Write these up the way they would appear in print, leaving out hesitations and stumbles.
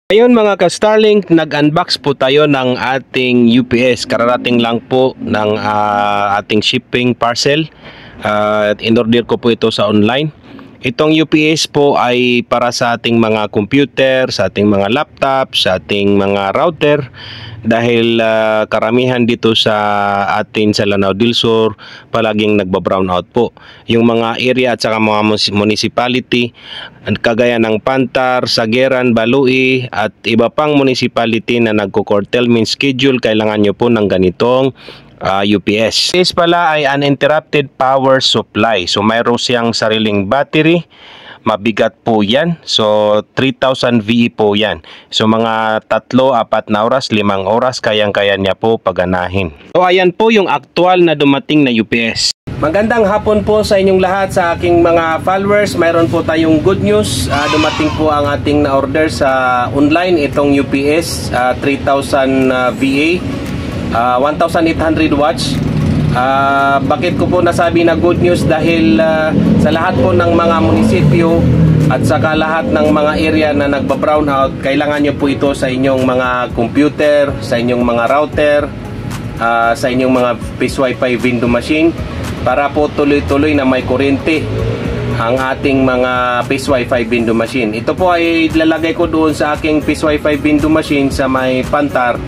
Ngayon mga ka-Starlink, nag-unbox po tayo ng ating UPS. Kararating lang po ng ating shipping parcel. In-order ko po ito sa online. Itong UPS po ay para sa ating mga computer, sa ating mga laptop, sa ating mga router. Dahil karamihan dito sa atin sa Lanao del Sur palaging nagba-brown out po. Yung mga area at saka mga municipality kagaya ng Pantar, Sageran, Balui at iba pang municipality na nagko-curtailment schedule, kailangan nyo po ng ganitong UPS. This pala ay uninterrupted power supply. So mayroon siyang sariling battery. Mabigat po yan. So 3000 VE po yan. So mga 3-4 na oras, 5 oras kayang-kaya niya po paganahin. So ayan po yung aktual na dumating na UPS. Magandang hapon po sa inyong lahat, sa aking mga followers. Mayroon po tayong good news. Dumating po ang ating na-order sa online. Itong UPS 3000 VA 1800 watts. Bakit ko po nasabi na good news? Dahil sa lahat po ng mga munisipyo at saka lahat ng mga area na nagba-brown out, kailangan nyo po ito sa inyong mga computer, sa inyong mga router, sa inyong mga Piece Wi-Fi window machine, para po tuloy-tuloy na may kuryente ang ating mga Piece Wi-Fi window machine. Ito po ay lalagay ko doon sa aking Piece Wi-Fi window machine sa may Pantar,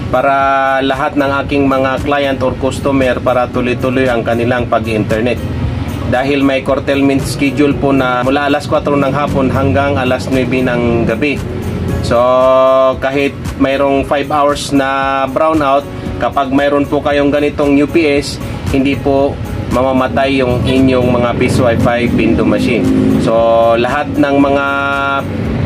para lahat ng aking mga client or customer para tuloy-tuloy ang kanilang pag-internet. Dahil may curtailment schedule po na mula alas 4 ng hapon hanggang alas 9 ng gabi. So kahit mayroong 5 hours na brownout, kapag mayroon po kayong ganitong UPS, hindi po mamamatay yung inyong mga Piece Wi-Fi window machine. So lahat ng mga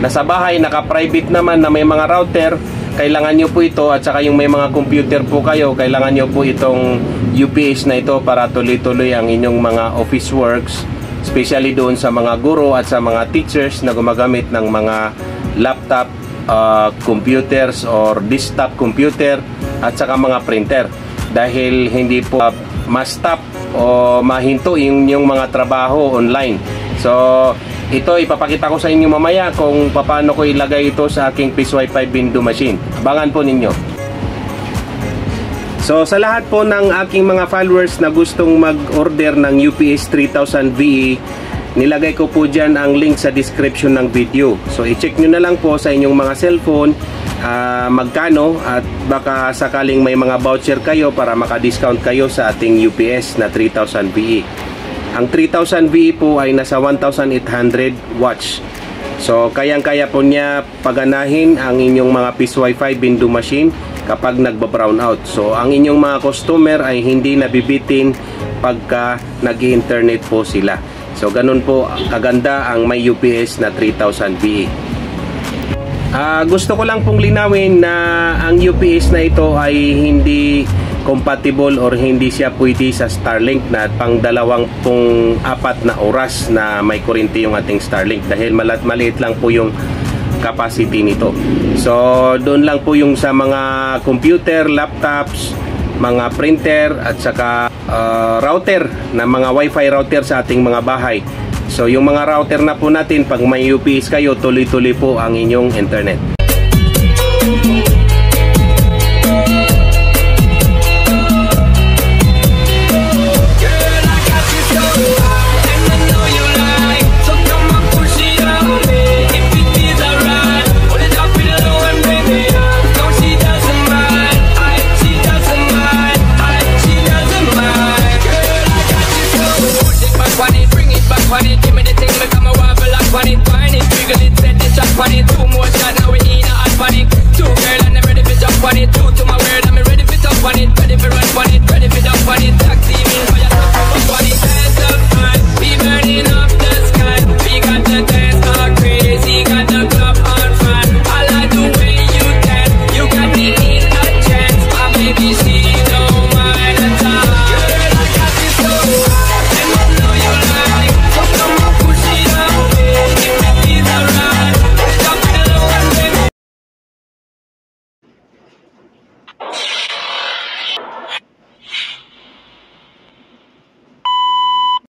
nasa bahay, naka-private naman na may mga router, kailangan nyo po ito, at saka yung may mga computer po kayo, kailangan nyo po itong UPS na ito para tuloy-tuloy ang inyong mga office works, especially doon sa mga guro at sa mga teachers na gumagamit ng mga laptop computers or desktop computer at saka mga printer. Dahil hindi po ma-stop o mahinto yung mga trabaho online. So ito ipapakita ko sa inyo mamaya kung paano ko ilagay ito sa aking Piece Wi-Fi window machine. Abangan po ninyo. So sa lahat po ng aking mga followers na gustong mag-order ng UPS 3000 VE, nilagay ko po dyan ang link sa description ng video. So i-check nyo na lang po sa inyong mga cellphone magkano, at baka sakaling may mga voucher kayo para maka-discount kayo sa ating UPS na 3000 VE. Ang 3000 VE po ay nasa 1800 watts. So kayang-kaya po niya paganahin ang inyong mga Piece Wi-Fi window machine kapag nagba-brown out. So ang inyong mga customer ay hindi nabibitin pagka nag-internet po sila. So ganun po kaganda ang may UPS na 3000 VE. Gusto ko lang pong linawin na ang UPS na ito ay hindi compatible or hindi siya pwede sa Starlink na pang 24 na oras na may kuryente yung ating Starlink, dahil maliit lang po yung capacity nito. So doon lang po yung sa mga computer, laptops, mga printer at saka router na mga Wi-Fi router sa ating mga bahay. So yung mga router na po natin, pag may UPS kayo, tuloy-tuloy po ang inyong internet.